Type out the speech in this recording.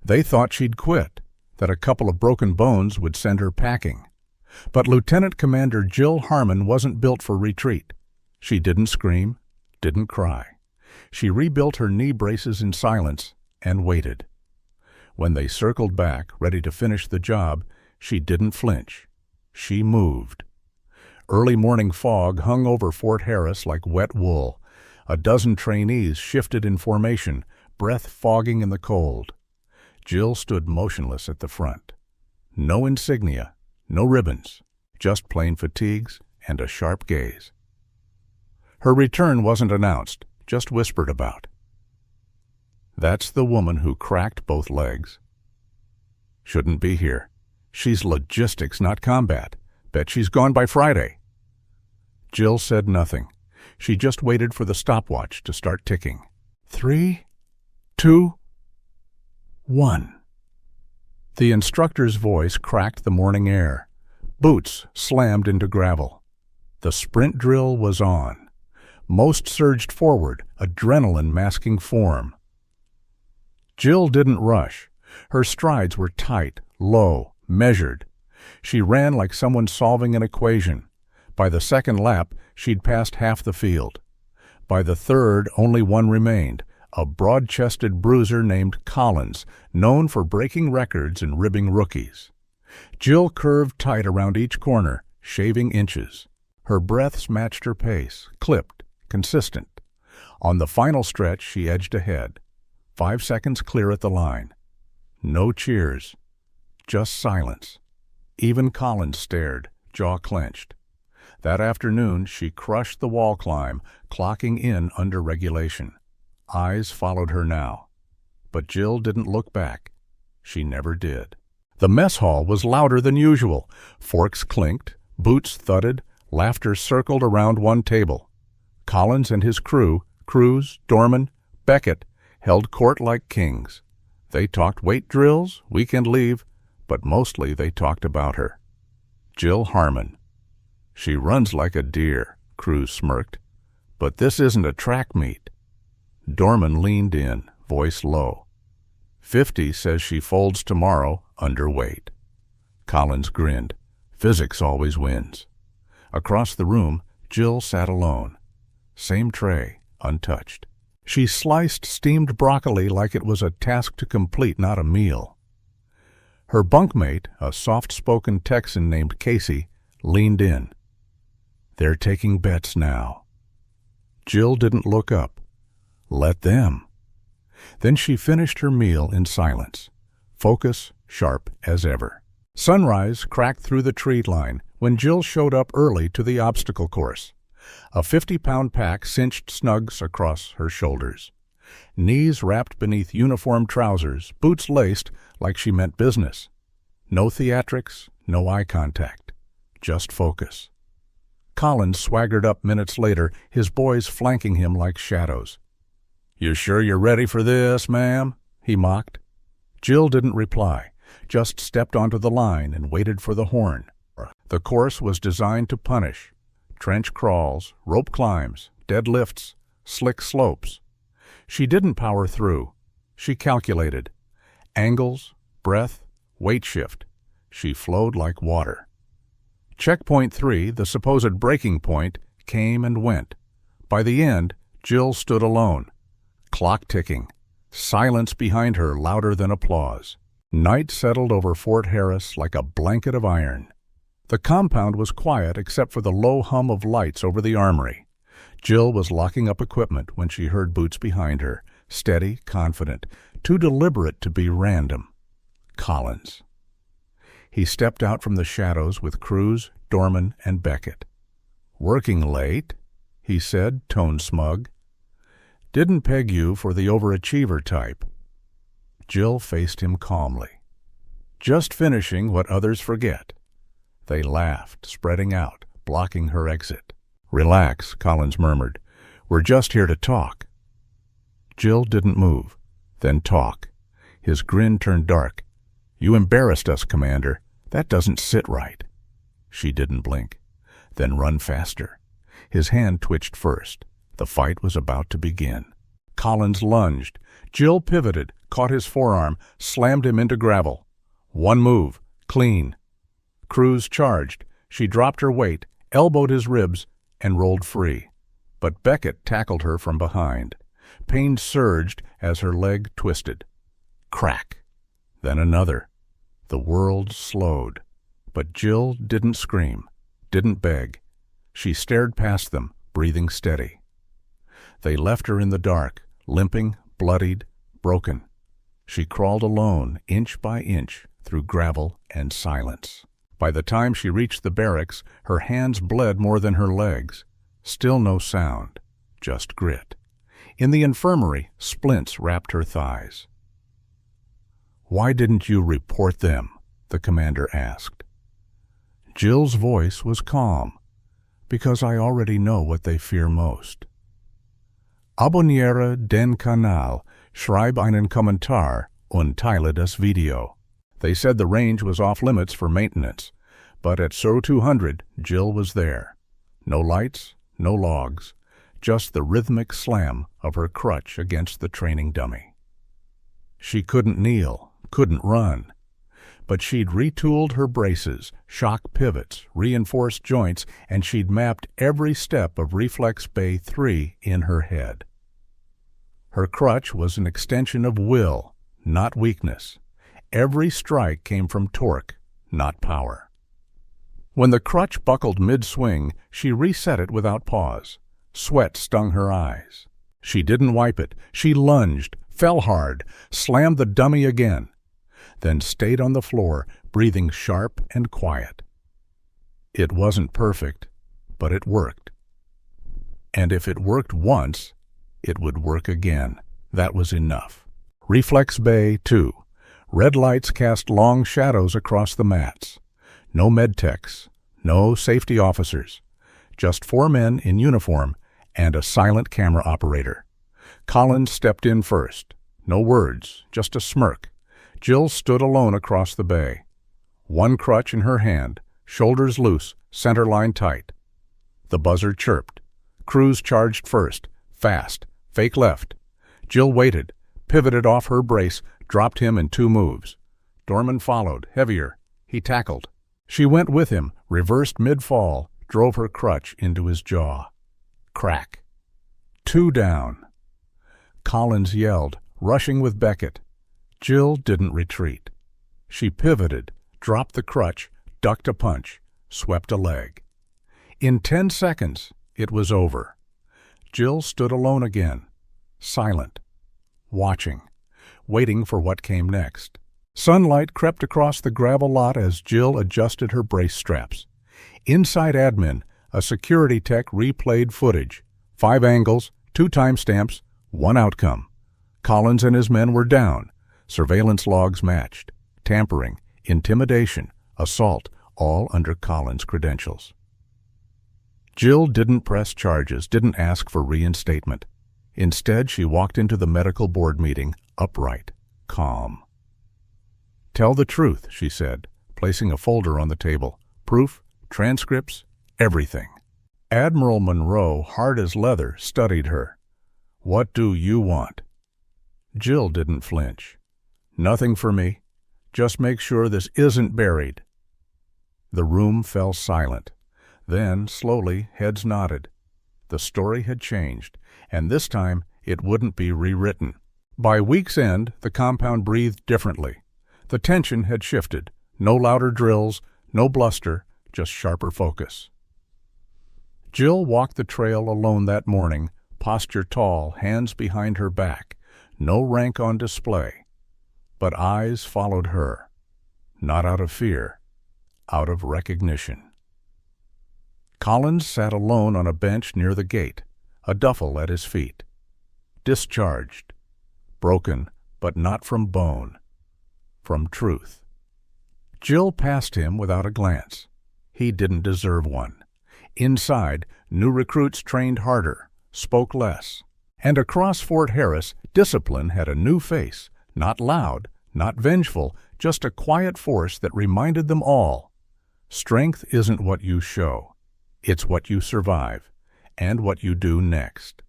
They thought she'd quit, that a couple of broken bones would send her packing. But Lieutenant Commander Jill Harmon wasn't built for retreat. She didn't scream, didn't cry. She rebuilt her knee braces in silence and waited. When they circled back, ready to finish the job, she didn't flinch. She moved. Early morning fog hung over Fort Harris like wet wool. A dozen trainees shifted in formation, breath fogging in the cold. Jill stood motionless at the front. No insignia, no ribbons, just plain fatigues and a sharp gaze. Her return wasn't announced, just whispered about. That's the woman who cracked both legs. Shouldn't be here. She's logistics, not combat. Bet she's gone by Friday. Jill said nothing. She just waited for the stopwatch to start ticking. 3, 2, 1. The instructor's voice cracked the morning air. Boots slammed into gravel. The sprint drill was on. Most surged forward, adrenaline masking form. Jill didn't rush. Her strides were tight, low, measured. She ran like someone solving an equation. By the second lap, she'd passed half the field. By the third, only one remained, a broad-chested bruiser named Collins, known for breaking records and ribbing rookies. Jill curved tight around each corner, shaving inches. Her breaths matched her pace, clipped, consistent. On the final stretch, she edged ahead. 5 seconds clear at the line. No cheers, just silence. Even Collins stared, jaw clenched. That afternoon, she crushed the wall climb, clocking in under regulation. Eyes followed her now. But Jill didn't look back. She never did. The mess hall was louder than usual. Forks clinked, boots thudded, laughter circled around one table. Collins and his crew, Cruz, Dorman, Beckett, held court like kings. They talked weight drills, weekend leave, but mostly they talked about her. Jill Harmon. She runs like a deer, Cruz smirked. But this isn't a track meet. Dorman leaned in, voice low. 50 says she folds tomorrow, underweight. Collins grinned. Physics always wins. Across the room, Jill sat alone. Same tray, untouched. She sliced steamed broccoli like it was a task to complete, not a meal. Her bunkmate, a soft-spoken Texan named Casey, leaned in. They're taking bets now. Jill didn't look up. Let them. Then she finished her meal in silence, focus sharp as ever. Sunrise cracked through the tree line when Jill showed up early to the obstacle course. A 50-pound pack cinched snugs across her shoulders. Knees wrapped beneath uniform trousers, boots laced like she meant business. No theatrics, no eye contact, just focus. Collins swaggered up minutes later, his boys flanking him like shadows. "You sure you're ready for this, ma'am?" he mocked. Jill didn't reply, just stepped onto the line and waited for the horn. The course was designed to punish. Trench crawls, rope climbs, deadlifts, slick slopes. She didn't power through. She calculated. Angles, breath, weight shift. She flowed like water. Checkpoint 3, the supposed breaking point, came and went. By the end, Jill stood alone. Clock ticking. Silence behind her louder than applause. Night settled over Fort Harris like a blanket of iron. The compound was quiet except for the low hum of lights over the armory. Jill was locking up equipment when she heard boots behind her, steady, confident, too deliberate to be random. Collins. He stepped out from the shadows with Cruz, Dorman, and Beckett. "Working late?" he said, tone smug. "Didn't peg you for the overachiever type." Jill faced him calmly. "Just finishing what others forget." They laughed, spreading out, blocking her exit. "Relax," Collins murmured. "We're just here to talk." Jill didn't move. Then talk. His grin turned dark. "You embarrassed us, Commander. That doesn't sit right." She didn't blink. "Then run faster." His hand twitched first. The fight was about to begin. Collins lunged. Jill pivoted, caught his forearm, slammed him into gravel. One move, clean. Cruz charged. She dropped her weight, elbowed his ribs, and rolled free. But Beckett tackled her from behind. Pain surged as her leg twisted. Crack. Then another. The world slowed. But Jill didn't scream, didn't beg. She stared past them, breathing steady. They left her in the dark, limping, bloodied, broken. She crawled alone, inch by inch, through gravel and silence. By the time she reached the barracks, her hands bled more than her legs. Still no sound, just grit. In the infirmary, splints wrapped her thighs. "Why didn't you report them?" the commander asked. Jill's voice was calm. "Because I already know what they fear most." Abonniere den Kanal, schreib einen Kommentar und teile das Video. They said the range was off limits for maintenance, but at SO 200, Jill was there. No lights, no logs, just the rhythmic slam of her crutch against the training dummy. She couldn't kneel, couldn't run, but she'd retooled her braces, shock pivots, reinforced joints, and she'd mapped every step of Reflex Bay 3 in her head. Her crutch was an extension of will, not weakness. Every strike came from torque, not power. When the crutch buckled mid-swing, she reset it without pause. Sweat stung her eyes. She didn't wipe it. She lunged, fell hard, slammed the dummy again, then stayed on the floor, breathing sharp and quiet. It wasn't perfect, but it worked. And if it worked once, it would work again. That was enough. Reflex Bay 2. Red lights cast long shadows across the mats. No medtechs, no safety officers. Just 4 men in uniform and a silent camera operator. Collins stepped in first. No words, just a smirk. Jill stood alone across the bay. One crutch in her hand, shoulders loose, center line tight. The buzzer chirped. Cruz charged first, fast, fake left. Jill waited, pivoted off her brace, dropped him in 2 moves. Dorman followed, heavier. He tackled. She went with him, reversed mid-fall, drove her crutch into his jaw. Crack. 2 down. Collins yelled, rushing with Beckett. Jill didn't retreat. She pivoted, dropped the crutch, ducked a punch, swept a leg. In 10 seconds, it was over. Jill stood alone again, silent, watching, waiting for what came next. Sunlight crept across the gravel lot as Jill adjusted her brace straps. Inside admin, a security tech replayed footage. 5 angles, 2 timestamps, 1 outcome. Collins and his men were down. Surveillance logs matched. Tampering, intimidation, assault, all under Collins' credentials. Jill didn't press charges, didn't ask for reinstatement. Instead, she walked into the medical board meeting, upright, calm. "Tell the truth," she said, placing a folder on the table. "Proof, transcripts, everything." Admiral Monroe, hard as leather, studied her. "What do you want?" Jill didn't flinch. "Nothing for me. Just make sure this isn't buried." The room fell silent. Then, slowly, heads nodded. The story had changed, and this time it wouldn't be rewritten. By week's end, the compound breathed differently. The tension had shifted. No louder drills, no bluster, just sharper focus. Jill walked the trail alone that morning, posture tall, hands behind her back, no rank on display. But eyes followed her, not out of fear, out of recognition. Collins sat alone on a bench near the gate, a duffel at his feet. Discharged, broken, but not from bone, from truth. Jill passed him without a glance. He didn't deserve one. Inside, new recruits trained harder, spoke less. And across Fort Harris, discipline had a new face, not loud, not vengeful, just a quiet force that reminded them all. Strength isn't what you show. It's what you survive, and what you do next.